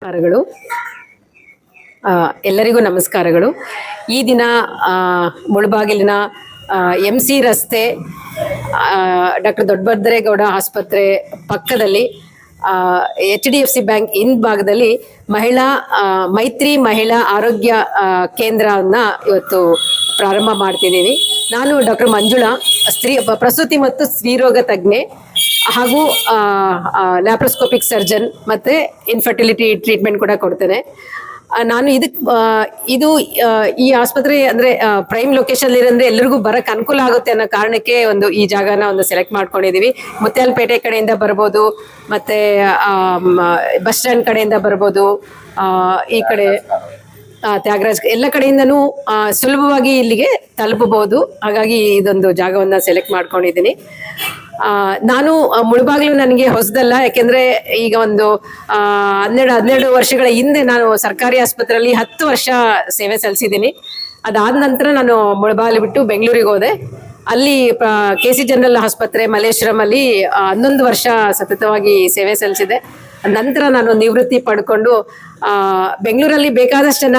ನಮಸ್ಕಾರಗಳು. ಎಲ್ಲರಿಗೂ ನಮಸ್ಕಾರಗಳು. ಈ ದಿನ ಮುಳಬಾಗಿಲಿನ MC ರಸ್ತೆ ಡಾಕ್ಟರ್ ದೊಡ್ಡಬದ್ರೇಗೌಡ ಆಸ್ಪತ್ರೆ ಪಕ್ಕದಲ್ಲಿ HDFC ಬ್ಯಾಂಕ್ ಭಾಗದಲ್ಲಿ ಮೈತ್ರಿ ಮಹಿಳಾ ಆರೋಗ್ಯ ಕೇಂದ್ರವನ್ನ ಇವತ್ತು ಪ್ರಾರಂಭ ಮಾಡ್ತಿದ್ದೀನಿ. ನಾನು ಡಾಕ್ಟರ್ ಮಂಜುಳಾ, ಪ್ರಸೂತಿ ಮತ್ತು ಸ್ತ್ರೀರೋಗ ತಜ್ಞೆ ಹಾಗೂ ಲ್ಯಾಪ್ರೋಸ್ಕೋಪಿಕ್ ಸರ್ಜನ್ ಮತ್ತೆ ಇನ್ಫರ್ಟಿಲಿಟಿ ಟ್ರೀಟ್ಮೆಂಟ್ ಕೂಡ ಕೊಡ್ತೇನೆ. ನಾನು ಈ ಆಸ್ಪತ್ರೆ ಅಂದ್ರೆ ಪ್ರೈಮ್ ಲೊಕೇಶನ್ ಇರಂದ್ರೆ ಎಲ್ಲರಿಗೂ ಬರಕ್ ಅನುಕೂಲ ಆಗುತ್ತೆ ಅನ್ನೋ ಕಾರಣಕ್ಕೆ ಈ ಜಾಗನ ಸೆಲೆಕ್ಟ್ ಮಾಡ್ಕೊಂಡಿದೀವಿ. ಮುತ್ಯಾಲಪೇಟೆ ಕಡೆಯಿಂದ ಬರ್ಬೋದು, ಮತ್ತೆ ಬಸ್ ಸ್ಟ್ಯಾಂಡ್ ಕಡೆಯಿಂದ ಬರ್ಬೋದು, ಈ ಕಡೆ ತ್ಯಾಗರಾಜ್ ಎಲ್ಲ ಕಡೆಯಿಂದನೂ ಸುಲಭವಾಗಿ ಇಲ್ಲಿಗೆ ತಲುಪಬಹುದು. ಹಾಗಾಗಿ ಇದೊಂದು ಜಾಗವನ್ನ ಸೆಲೆಕ್ಟ್ ಮಾಡ್ಕೊಂಡಿದ್ದೀನಿ. ನಾನು ಮುಳಬಾಗಿಲು ನನಗೆ ಹೊಸದಲ್ಲ, ಯಾಕೆಂದ್ರೆ ಈಗ 12 ವರ್ಷಗಳ ಹಿಂದೆ ನಾನು ಸರ್ಕಾರಿ ಆಸ್ಪತ್ರೆಯಲ್ಲಿ 10 ವರ್ಷ ಸೇವೆ ಸಲ್ಲಿಸಿದ್ದೀನಿ. ಅದಾದ ನಂತರ ನಾನು ಮುಳಬಾಗಿಲು ಬಿಟ್ಟು ಬೆಂಗಳೂರಿಗೆ ಹೋದೆ. ಅಲ್ಲಿ KC ಜನರಲ್ ಆಸ್ಪತ್ರೆ ಮಲ್ಲೇಶ್ವರಂ ಅಲ್ಲಿ 11 ವರ್ಷ ಸತತವಾಗಿ ಸೇವೆ ಸಲ್ಲಿಸಿದೆ. ನಂತರ ನಾನು ನಿವೃತ್ತಿ ಪಡ್ಕೊಂಡು ಬೆಂಗಳೂರಲ್ಲಿ ಬೇಕಾದಷ್ಟು ಜನ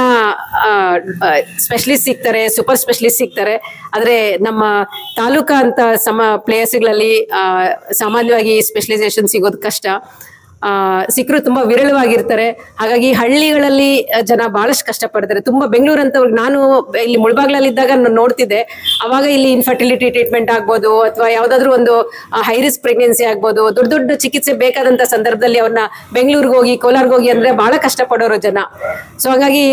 ಸ್ಪೆಷಲಿಸ್ಟ್ ಸಿಗ್ತಾರೆ, ಸೂಪರ್ ಸ್ಪೆಷಲಿಸ್ಟ್ ಸಿಗ್ತಾರೆ. ಆದ್ರೆ ನಮ್ಮ ತಾಲೂಕಾ ಅಂತ ಪ್ಲೇಸ್ಗಳಲ್ಲಿ ಸಾಮಾನ್ಯವಾಗಿ ಸ್ಪೆಷಲೈಸೇಷನ್ ಸಿಗೋದು ಕಷ್ಟ. ಸಿಕ್ಕರು ತುಂಬಾ ವಿರಳವಾಗಿರ್ತಾರೆ. ಹಾಗಾಗಿ ಹಳ್ಳಿಗಳಲ್ಲಿ ಜನ ಬಹಳಷ್ಟು ಕಷ್ಟಪಡ್ತಾರೆ. ತುಂಬಾ ಬೆಂಗಳೂರು ಅಂತ ನಾನು ಇಲ್ಲಿ ಮುಳಬಾಗ್ಲಲ್ಲಿ ಇದ್ದಾಗ ನೋಡ್ತಿದ್ದೆ. ಅವಾಗ ಇಲ್ಲಿ ಇನ್ಫರ್ಟಿಲಿಟಿ ಟ್ರೀಟ್ಮೆಂಟ್ ಆಗ್ಬೋದು, ಅಥವಾ ಯಾವ್ದಾದ್ರು ಒಂದು ಹೈ ರಿಸ್ಕ್ ಪ್ರೆಗ್ನೆನ್ಸಿ ಆಗ್ಬೋದು, ದೊಡ್ಡ ದೊಡ್ಡ ಚಿಕಿತ್ಸೆ ಬೇಕಾದಂತ ಸಂದರ್ಭದಲ್ಲಿ ಅವ್ರನ್ನ ಬೆಂಗಳೂರಿಗೆ ಹೋಗಿ ಕೋಲಾರ್ಗೆ ಹೋಗಿ ಅಂದ್ರೆ ಬಹಳ ಕಷ್ಟಪಡೋರು ಜನ. ಸೊ ಹಾಗಾಗಿ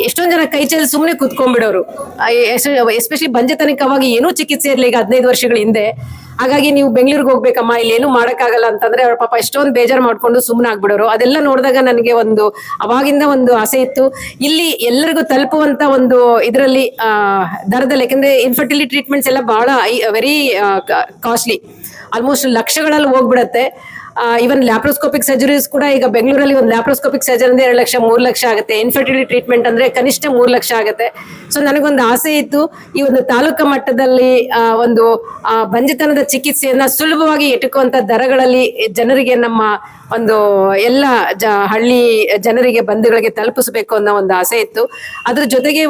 ಎಷ್ಟೊಂದ್ ಜನ ಕೈ ಚೆಲ್ಲಿ ಸುಮ್ಮನೆ ಕೂತ್ಕೊಂಡ್ಬಿಡೋರು. ಎಸ್ಪೆಷಲಿ ಬಂಜೆತನಕ್ಕೆ ಅವಾಗ ಏನೂ ಚಿಕಿತ್ಸೆ ಇರ್ಲಿ, ಈಗ 15 ವರ್ಷಗಳ ಹಿಂದೆ. ಹಾಗಾಗಿ ನೀವು ಬೆಂಗಳೂರಿಗೆ ಹೋಗ್ಬೇಕಮ್ಮ, ಇಲ್ಲಿ ಏನು ಮಾಡಕ್ಕಾಗಲ್ಲ ಅಂತಂದ್ರೆ ಅವ್ರ ಪಾಪ ಎಷ್ಟೊಂದು ಬೇಜಾರು ಮಾಡ್ಕೊಂಡು ಸುಮ್ಮನೆ ಆಗ್ಬಿಡೋರು. ಅದೆಲ್ಲ ನೋಡಿದಾಗ ನನಗೆ ಅವಾಗಿಂದ ಆಸೆ ಇತ್ತು, ಇಲ್ಲಿ ಎಲ್ಲರಿಗೂ ತಲುಪುವಂತ ಇದರಲ್ಲಿ ದರದಲ್ಲಿ. ಯಾಕಂದ್ರೆ ಇನ್ಫರ್ಟಿಲಿಟಿ ಟ್ರೀಟ್ಮೆಂಟ್ಸ್ ಎಲ್ಲ ಬಹಳ ವೆರಿ ಕಾಸ್ಟ್ಲಿ, ಆಲ್ಮೋಸ್ಟ್ ಲಕ್ಷಗಳಲ್ಲಿ ಹೋಗ್ಬಿಡತ್ತೆ. ಇವನ್ ಲ್ಯಾಪ್ರೋಸ್ಕೋಪಿಕ್ ಸರ್ಜರೀಸ್ ಕೂಡ ಈಗ ಬೆಂಗಳೂರಲ್ಲಿ ಒಂದು ಲ್ಯಾಪ್ರೋಸ್ಕೋಪಿಕ್ ಸರ್ಜರಿ ಅಂದ್ರೆ 2 ಲಕ್ಷ 3 ಲಕ್ಷ ಆಗುತ್ತೆ. ಇನ್ಫರ್ಟಿಲಿಟಿ ಟ್ರೀಟ್ಮೆಂಟ್ ಅಂದ್ರೆ ಕನಿಷ್ಠ 3 ಲಕ್ಷ ಆಗುತ್ತೆ. ಸೊ ನನಗೊಂದು ಆಸೆ ಇತ್ತು, ಈ ತಾಲೂಕಾ ಮಟ್ಟದಲ್ಲಿ ಬಂಜೆತನದ ಚಿಕಿತ್ಸೆಯನ್ನ ಸುಲಭವಾಗಿ ಎಟುಕುವಂತ ದರಗಳಲ್ಲಿ ಜನರಿಗೆ, ನಮ್ಮ ಎಲ್ಲ ಹಳ್ಳಿ ಜನರಿಗೆ, ಬಂಧುಗಳಿಗೆ ತಲುಪಿಸಬೇಕು ಅನ್ನೋ ಆಸೆ ಇತ್ತು. ಅದ್ರ ಜೊತೆಗೆ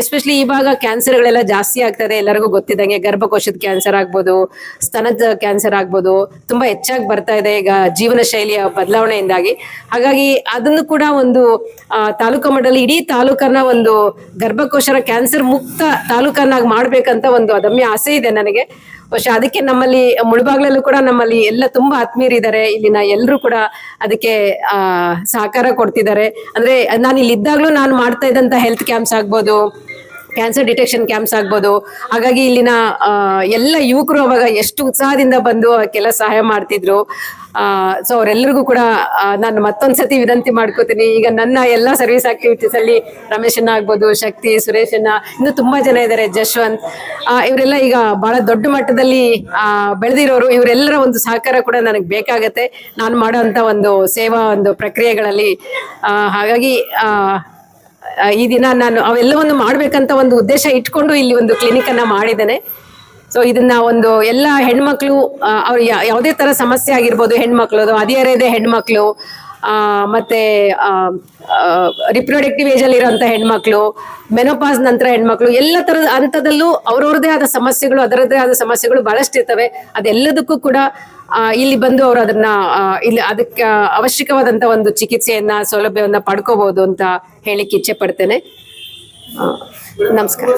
ಎಸ್ಪೆಷಲಿ ಇವಾಗ ಕ್ಯಾನ್ಸರ್ಗಳೆಲ್ಲ ಜಾಸ್ತಿ ಆಗ್ತದೆ, ಎಲ್ಲರಿಗೂ ಗೊತ್ತಿದ್ದಂಗೆ. ಗರ್ಭಕೋಶದ ಕ್ಯಾನ್ಸರ್ ಆಗ್ಬೋದು, ಸ್ತನದ ಕ್ಯಾನ್ಸರ್ ಆಗ್ಬೋದು, ತುಂಬಾ ಹೆಚ್ಚಾಗಿ ಬರ್ತಾ ಇದೆ ಈಗ ಜೀವನ ಶೈಲಿಯ ಬದಲಾವಣೆಯಿಂದಾಗಿ. ಹಾಗಾಗಿ ಅದನ್ನು ಕೂಡ ತಾಲೂಕಾ ಮಟ್ಟದಲ್ಲಿ ಇಡೀ ತಾಲೂಕನ್ನ ಗರ್ಭಕೋಶರ ಕ್ಯಾನ್ಸರ್ ಮುಕ್ತ ತಾಲೂಕನ್ನಾಗಿ ಮಾಡ್ಬೇಕಂತ ಅದಮ್ಯ ಆಸೆ ಇದೆ ನನಗೆ. ಅದಕ್ಕೆ ನಮ್ಮಲ್ಲಿ ಮುಳಬಾಗ್ಲಲ್ಲೂ ಕೂಡ ನಮ್ಮಲ್ಲಿ ಎಲ್ಲ ತುಂಬಾ ಆತ್ಮೀಯರಿದ್ದಾರೆ. ಇಲ್ಲಿನ ಎಲ್ಲರೂ ಕೂಡ ಅದಕ್ಕೆ ಸಹಕಾರ ಕೊಡ್ತಿದ್ದಾರೆ. ಅಂದ್ರೆ ನಾನು ಇಲ್ಲಿ ಇದ್ದಾಗ್ಲೂ ನಾನು ಮಾಡ್ತಾ ಇದ್ದಂತ ಹೆಲ್ತ್ ಕ್ಯಾಂಪ್ಸ್ ಆಗ್ಬೋದು, ಕ್ಯಾನ್ಸರ್ ಡಿಟೆಕ್ಷನ್ ಕ್ಯಾಂಪ್ಸ್ ಆಗ್ಬೋದು. ಹಾಗಾಗಿ ಇಲ್ಲಿನ ಎಲ್ಲ ಯುವಕರು ಅವಾಗ ಎಷ್ಟು ಉತ್ಸಾಹದಿಂದ ಬಂದು ಕೆಲ ಸಹಾಯ ಮಾಡ್ತಿದ್ರು. ಸೊ ಅವರೆಲ್ಲರಿಗೂ ಕೂಡ ನಾನು ಮತ್ತೊಂದ್ಸತಿ ವಿನಂತಿ ಮಾಡ್ಕೋತೀನಿ. ಈಗ ನನ್ನ ಎಲ್ಲಾ ಸರ್ವಿಸ್ ಆಕ್ಟಿವಿಟೀಸ್ ಅಲ್ಲಿ ರಮೇಶನ್ನ ಆಗ್ಬೋದು, ಶಕ್ತಿ, ಸುರೇಶನ್ನ, ಇನ್ನು ತುಂಬಾ ಜನ ಇದ್ದಾರೆ, ಜಶ್ವಂತ್, ಇವರೆಲ್ಲ ಈಗ ಬಹಳ ದೊಡ್ಡ ಮಟ್ಟದಲ್ಲಿ ಬೆಳೆದಿರೋರು. ಇವರೆಲ್ಲರ ಸಹಕಾರ ಕೂಡ ನನಗೆ ಬೇಕಾಗತ್ತೆ ನಾನು ಮಾಡೋಂತ ಸೇವಾ ಪ್ರಕ್ರಿಯೆಗಳಲ್ಲಿ. ಹಾಗಾಗಿ ಈ ದಿನ ನಾನು ಅವೆಲ್ಲವನ್ನು ಮಾಡ್ಬೇಕಂತ ಉದ್ದೇಶ ಇಟ್ಕೊಂಡು ಇಲ್ಲಿ ಕ್ಲಿನಿಕ್ ಅನ್ನ ಮಾಡಿದ್ದೇನೆ. ಸೊ ಇದನ್ನ ಎಲ್ಲ ಹೆಣ್ಮಕ್ಳು, ಅವ್ರು ಯಾವುದೇ ತರ ಸಮಸ್ಯೆ ಆಗಿರ್ಬೋದು, ಹೆಣ್ಮಕ್ಳು, ಹದಿಹರೆಯದ ಹೆಣ್ಮಕ್ಳು, ಮತ್ತೆ ರಿಪ್ರೊಡಕ್ಟಿವ್ ಏಜ್ ಅಲ್ಲಿ ಇರೋಂಥ ಹೆಣ್ಮಕ್ಳು, ಮೆನೋಪಾಸ್ ನಂತರ ಹೆಣ್ಮಕ್ಳು, ಎಲ್ಲ ತರದ ಹಂತದಲ್ಲೂ ಅವ್ರವ್ರದೇ ಆದ ಸಮಸ್ಯೆಗಳು, ಅದರದ್ದೇ ಆದ ಸಮಸ್ಯೆಗಳು ಬಹಳಷ್ಟು ಇರ್ತವೆ. ಅದೆಲ್ಲದಕ್ಕೂ ಕೂಡ ಇಲ್ಲಿ ಬಂದು ಅವರು ಇಲ್ಲಿ ಅದಕ್ಕೆ ಅವಶ್ಯಕವಾದಂತ ಚಿಕಿತ್ಸೆಯನ್ನ, ಸೌಲಭ್ಯವನ್ನ ಪಡ್ಕೋಬಹುದು ಅಂತ ಹೇಳಿಕ್ಕೆ ಇಚ್ಛೆ ಪಡ್ತೇನೆ. ನಮಸ್ಕಾರ.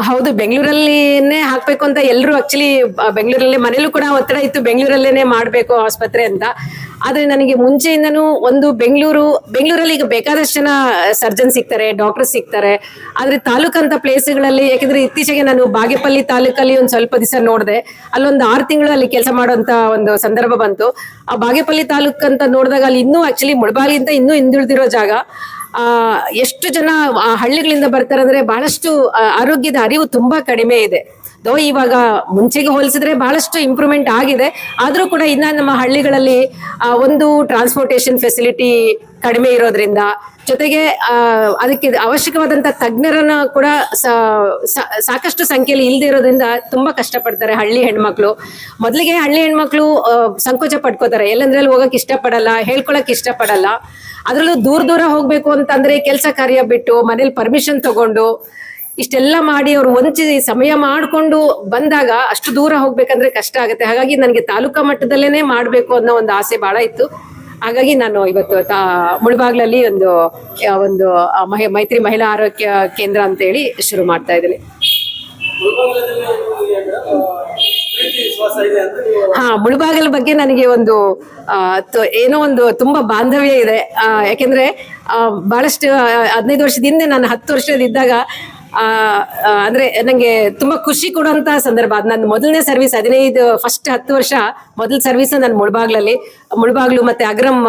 ಹೌದು, ಬೆಂಗಳೂರಲ್ಲಿನೇ ಹಾಕ್ಬೇಕು ಅಂತ ಎಲ್ರು ಆಕ್ಚುಲಿ ಬೆಂಗಳೂರಲ್ಲೇ, ಮನೇಲೂ ಕೂಡ ಒತ್ತಡ ಇತ್ತು ಬೆಂಗಳೂರಲ್ಲೇನೆ ಮಾಡ್ಬೇಕು ಆಸ್ಪತ್ರೆ ಅಂತ. ಆದ್ರೆ ನನಗೆ ಮುಂಚೆಯಿಂದನೂ ಬೆಂಗಳೂರಲ್ಲಿ ಈಗ ಬೇಕಾದಷ್ಟು ಜನ ಸರ್ಜನ್ ಸಿಗ್ತಾರೆ, ಡಾಕ್ಟರ್ ಸಿಗ್ತಾರೆ. ಆದ್ರೆ ತಾಲೂಕಂತ ಪ್ಲೇಸ್ಗಳಲ್ಲಿ, ಯಾಕಂದ್ರೆ ಇತ್ತೀಚೆಗೆ ನಾನು ಬಾಗೇಪಲ್ಲಿ ತಾಲೂಕಲ್ಲಿ ಸ್ವಲ್ಪ ದಿವಸ ನೋಡಿದೆ. ಅಲ್ಲೊಂದು 6 ತಿಂಗಳು ಅಲ್ಲಿ ಕೆಲಸ ಮಾಡುವಂತ ಸಂದರ್ಭ ಬಂತು. ಆ ಬಾಗೇಪಲ್ಲಿ ತಾಲೂಕ್ ಅಂತ ನೋಡಿದಾಗ ಅಲ್ಲಿ ಇನ್ನೂ ಆಕ್ಚುಲಿ ಮುಳಬಾಗಿಲಿಂದ ಇನ್ನೂ ಹಿಂದುಳಿದಿರೋ ಜಾಗ. ಎಷ್ಟು ಜನ ಹಳ್ಳಿಗಳಿಂದ ಬರ್ತಾರೆ ಅಂದ್ರೆ ಬಹಳಷ್ಟು ಆರೋಗ್ಯದ ಅರಿವು ತುಂಬಾ ಕಡಿಮೆ ಇದೆ. ಇವಾಗ ಮುಂಚೆಗೆ ಹೋಲಿಸಿದ್ರೆ ಬಹಳಷ್ಟು ಇಂಪ್ರೂವ್ಮೆಂಟ್ ಆಗಿದೆ. ಆದ್ರೂ ಕೂಡ ಇನ್ನ ನಮ್ಮ ಹಳ್ಳಿಗಳಲ್ಲಿ ಒಂದು ಟ್ರಾನ್ಸ್ಪೋರ್ಟೇಶನ್ ಫೆಸಿಲಿಟಿ ಕಡಿಮೆ ಇರೋದ್ರಿಂದ, ಜೊತೆಗೆ ಅದಕ್ಕೆ ಅವಶ್ಯಕವಾದಂತ ತಜ್ಞರನ್ನ ಕೂಡ ಸಾಕಷ್ಟು ಸಂಖ್ಯೆಯಲ್ಲಿ ಇಲ್ದೇ ಇರೋದ್ರಿಂದ ತುಂಬಾ ಕಷ್ಟಪಡ್ತಾರೆ ಹಳ್ಳಿ ಹೆಣ್ಮಕ್ಳು. ಮೊದಲಿಗೆ ಹಳ್ಳಿ ಹೆಣ್ಮಕ್ಳು ಸಂಕೋಚ ಪಡ್ಕೋತಾರೆ, ಎಲ್ಲಂದ್ರಲ್ಲಿ ಹೋಗಕ್ ಇಷ್ಟಪಡಲ್ಲ, ಹೇಳ್ಕೊಳಕ್ ಇಷ್ಟಪಡಲ್ಲ. ಅದ್ರಲ್ಲೂ ದೂರ ಹೋಗ್ಬೇಕು ಅಂತಂದ್ರೆ ಕೆಲಸ ಕಾರ್ಯ ಬಿಟ್ಟು ಮನೇಲಿ ಪರ್ಮಿಷನ್ ತಗೊಂಡು ಇಷ್ಟೆಲ್ಲ ಮಾಡಿ ಅವ್ರು ಒಂಚಿ ಸಮಯ ಮಾಡಿಕೊಂಡು ಬಂದಾಗ ಅಷ್ಟು ದೂರ ಹೋಗ್ಬೇಕಂದ್ರೆ ಕಷ್ಟ ಆಗುತ್ತೆ. ಹಾಗಾಗಿ ನನಗೆ ತಾಲೂಕಾ ಮಟ್ಟದಲ್ಲೇನೆ ಮಾಡ್ಬೇಕು ಅನ್ನೋ ಒಂದು ಆಸೆ ಬಹಳ ಇತ್ತು. ಹಾಗಾಗಿ ನಾನು ಇವತ್ತು ಮುಳಬಾಗ್ಲಲ್ಲಿ ಒಂದು ಮೈತ್ರಿ ಮಹಿಳಾ ಆರೋಗ್ಯ ಕೇಂದ್ರ ಅಂತ ಹೇಳಿ ಶುರು ಮಾಡ್ತಾ ಇದ್ದೀನಿ. ಮುಳಬಾಗಲ ಬಗ್ಗೆ ನನಗೆ ಏನೋ ಒಂದು ತುಂಬಾ ಬಾಂಧವ್ಯ ಇದೆ. ಯಾಕೆಂದ್ರೆ ಬಹಳಷ್ಟು 15 ವರ್ಷದ ಹಿಂದೆ, ನಾನು 10 ವರ್ಷದಿದ್ದಾಗ ಅಂದ್ರೆ ನಂಗೆ ತುಂಬಾ ಖುಷಿ ಕೊಡುವಂತ ಸಂದರ್ಭ. ನನ್ನ ಮೊದಲನೇ ಸರ್ವಿಸ್ ಫಸ್ಟ್ 10 ವರ್ಷ ಮೊದಲ ಸರ್ವಿಸ್ ನಾನು ಮುಳಬಾಗ್ಲು ಮತ್ತೆ ಅಗ್ರಮ್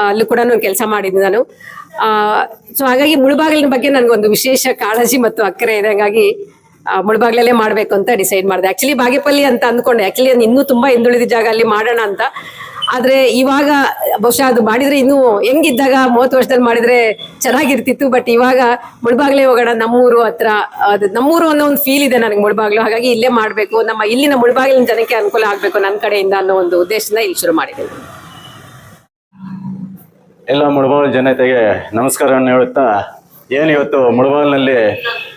ಅಲ್ಲೂ ಕೂಡ ಕೆಲಸ ಮಾಡಿದ್ದೆ ನಾನು. ಸೊ ಹಾಗಾಗಿ ಮುಳಬಾಗಿಲಿನ ಬಗ್ಗೆ ನನ್ಗೊಂದು ವಿಶೇಷ ಕಾಳಜಿ ಮತ್ತು ಅಕ್ಕರೆ ಇದೆ. ಹಾಗಾಗಿ ಮುಳಬಾಗ್ಲಲ್ಲೇ ಮಾಡ್ಬೇಕು ಅಂತ ಡಿಸೈಡ್ ಮಾಡಿದೆ. ಆಕ್ಚುಲಿ ಬಾಗೇಪಲ್ಲಿ ಅಂತ ಅಂದ್ಕೊಂಡೆ, ಆಕ್ಚುಲಿ ಇನ್ನೂ ತುಂಬಾ ಹಿಂದುಳಿದ ಜಾಗ ಅಲ್ಲಿ ಮಾಡೋಣ ಅಂತ. ಆದ್ರೆ ಇವಾಗ ಬಹುಶಃ ಅದು ಮಾಡಿದ್ರೆ ಇನ್ನೂ ಹೆಂಗಿದ್ದಾಗ 30 ವರ್ಷದಲ್ಲಿ ಮಾಡಿದ್ರೆ ಚೆನ್ನಾಗಿರ್ತಿತ್ತು. ಬಟ್ ಇವಾಗ ಮುಳಬಾಗ್ಲೇ ಹೋಗೋಣ, ನಮ್ಮೂರು ಹತ್ರ, ನಮ್ಮೂರು ಅನ್ನೋ ಒಂದು ಫೀಲ್ ಇದೆ ನನಗೆ ಮುಳಬಾಗ್ಲು. ಹಾಗಾಗಿ ಇಲ್ಲೇ ಮಾಡ್ಬೇಕು, ಇಲ್ಲಿನ ಮುಳಬಾಗಿಲಿನ ಜನಕ್ಕೆ ಅನುಕೂಲ ಆಗ್ಬೇಕು ನನ್ನ ಕಡೆಯಿಂದ ಅನ್ನೋ ಒಂದು ಉದ್ದೇಶದಿಂದ ಇಲ್ಲಿ ಶುರು ಮಾಡಿದ್ದೇನೆ. ಎಲ್ಲ ಮುಳಬಾಗಿಲು ಜನತೆಗೆ ನಮಸ್ಕಾರವನ್ನು ಹೇಳುತ್ತಾ, ಇವತ್ತು ಮುಳಬಾಗಿಲಿನಲ್ಲಿ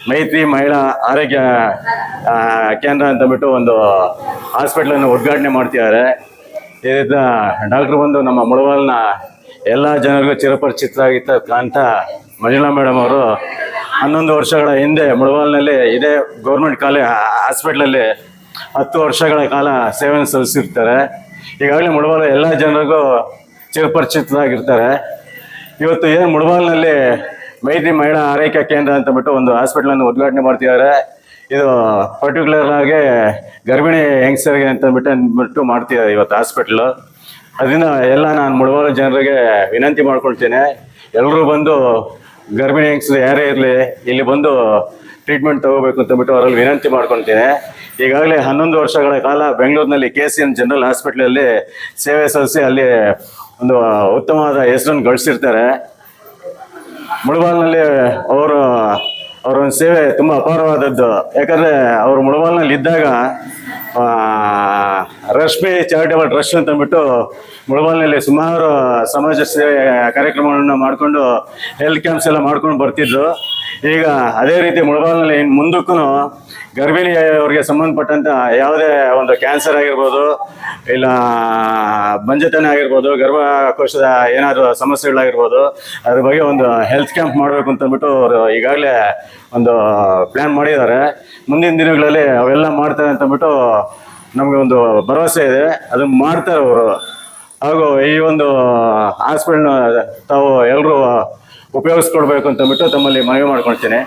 ಮೈತ್ರಿ ಮಹಿಳಾ ಆರೋಗ್ಯ ಕೇಂದ್ರ ಅಂತ ಬಿಟ್ಟು ಒಂದು ಹಾಸ್ಪಿಟ್ಲನ್ನು ಉದ್ಘಾಟನೆ ಮಾಡ್ತಿದ್ದಾರೆ. ಇದರಿಂದ ಡಾಕ್ಟ್ರು ಬಂದು ನಮ್ಮ ಮುಳಬಾಗಿಲಿನ ಎಲ್ಲ ಜನರಿಗೂ ಚಿರಪರಿಚಿತರಾಗಿರ್ತಕ್ಕಂಥ ಮಂಜುಳಾ ಮೇಡಮ್ ಅವರು 11 ವರ್ಷಗಳ ಹಿಂದೆ ಮುಳಬಾಗಿಲಿನಲ್ಲಿ ಇದೇ ಗೌರ್ಮೆಂಟ್ ಹಾಸ್ಪಿಟ್ಲಲ್ಲಿ 10 ವರ್ಷಗಳ ಕಾಲ ಸೇವೆಯನ್ನು ಸಲ್ಲಿಸಿರ್ತಾರೆ. ಈಗಾಗಲೇ ಮುಳಬಾಗಿಲ ಎಲ್ಲ ಜನರಿಗೂ ಚಿರಪರಿಚಿತರಾಗಿರ್ತಾರೆ. ಇವತ್ತು ಮುಳಬಾಗಿಲಿನಲ್ಲಿ ಮೈತ್ರಿ ಮಹಿಳಾ ಆರೈಕೆ ಕೇಂದ್ರ ಅಂತ ಬಿಟ್ಟು ಒಂದು ಹಾಸ್ಪಿಟ್ಲನ್ನು ಉದ್ಘಾಟನೆ ಮಾಡ್ತಿದ್ದಾರೆ. ಇದು ಪರ್ಟಿಕ್ಯುಲರ್ ಆಗಿ ಗರ್ಭಿಣಿ ಹೆಂಗಸರಿಗೆ ಅಂದ್ಬಿಟ್ಟು ಮಾಡ್ತಿದ್ದಾರೆ ಇವತ್ತು ಹಾಸ್ಪಿಟ್ಲು. ಅದರಿಂದ ಎಲ್ಲ ನಾನು ಮುಳಬಾಗಿಲು ಜನರಿಗೆ ವಿನಂತಿ ಮಾಡ್ಕೊಳ್ತೇನೆ, ಎಲ್ಲರೂ ಬಂದು ಗರ್ಭಿಣಿ ಹೆಂಗಸರು ಯಾರೇ ಇರಲಿ ಇಲ್ಲಿ ಬಂದು ಟ್ರೀಟ್ಮೆಂಟ್ ತಗೋಬೇಕು ಅಂತಬಿಟ್ಟು ಅವರಲ್ಲಿ ವಿನಂತಿ ಮಾಡ್ಕೊಳ್ತೇನೆ. ಈಗಾಗಲೇ 11 ವರ್ಷಗಳ ಕಾಲ ಬೆಂಗಳೂರಿನಲ್ಲಿ KCN ಜನರಲ್ ಹಾಸ್ಪಿಟ್ಲಲ್ಲಿ ಸೇವೆ ಸಲ್ಲಿಸಿ ಅಲ್ಲಿ ಒಂದು ಉತ್ತಮವಾದ ಹೆಸರನ್ನು ಗಳಿಸಿರ್ತಾರೆ. ಮುಳಬಾಗಿಲಿನಲ್ಲಿ ಅವರ ಒಂದು ಸೇವೆ ತುಂಬ ಅಪಾರವಾದದ್ದು. ಯಾಕಂದರೆ ಅವರು ಮುಳಬಾಗಿಲಿನಲ್ಲಿ ಇದ್ದಾಗ ರಶ್ಮಿ ಚಾರಿಟೇಬಲ್ ಟ್ರಸ್ಟ್ ಅಂತಂದ್ಬಿಟ್ಟು ಮುಳಬಾಗಿಲಿನಲ್ಲಿ ಸುಮಾರು ಸಮಾಜ ಸೇವೆ ಕಾರ್ಯಕ್ರಮಗಳನ್ನು ಮಾಡಿಕೊಂಡು ಹೆಲ್ತ್ ಕ್ಯಾಂಪ್ಸ್ ಎಲ್ಲ ಮಾಡ್ಕೊಂಡು ಬರ್ತಿದ್ರು. ಈಗ ಅದೇ ರೀತಿ ಮುಳಬಾಗಿಲಿನಲ್ಲಿ ಮುಂದಕ್ಕೂ ಗರ್ಭಿಣಿಯವರಿಗೆ ಸಂಬಂಧಪಟ್ಟಂತ ಯಾವುದೇ ಒಂದು ಕ್ಯಾನ್ಸರ್ ಆಗಿರ್ಬೋದು, ಇಲ್ಲ ಬಂಜತನ ಆಗಿರ್ಬೋದು, ಗರ್ಭಕೋಶದ ಏನಾದರೂ ಸಮಸ್ಯೆಗಳಾಗಿರ್ಬೋದು, ಅದ್ರ ಬಗ್ಗೆ ಒಂದು ಹೆಲ್ತ್ ಕ್ಯಾಂಪ್ ಮಾಡಬೇಕು ಅಂತಂದ್ಬಿಟ್ಟು ಅವರು ಈಗಾಗಲೇ ಒಂದು ಪ್ಲ್ಯಾನ್ ಮಾಡಿದ್ದಾರೆ. ಮುಂದಿನ ದಿನಗಳಲ್ಲಿ ಅವೆಲ್ಲ ಮಾಡ್ತಾರೆ ಅಂತಂದ್ಬಿಟ್ಟು ನಮಗೆ ಒಂದು ಭರವಸೆ ಇದೆ, ಅದನ್ನು ಮಾಡ್ತಾರೆ ಅವರು. ಹಾಗೂ ಈ ಒಂದು ಹಾಸ್ಪಿಟಲ್ನ ತಾವು ಎಲ್ಲರೂ ಉಪಯೋಗಿಸ್ಕೊಡ್ಬೇಕು ಅಂತಂದ್ಬಿಟ್ಟು ತಮ್ಮಲ್ಲಿ ಮನವಿ ಮಾಡ್ಕೊಳ್ತೀನಿ.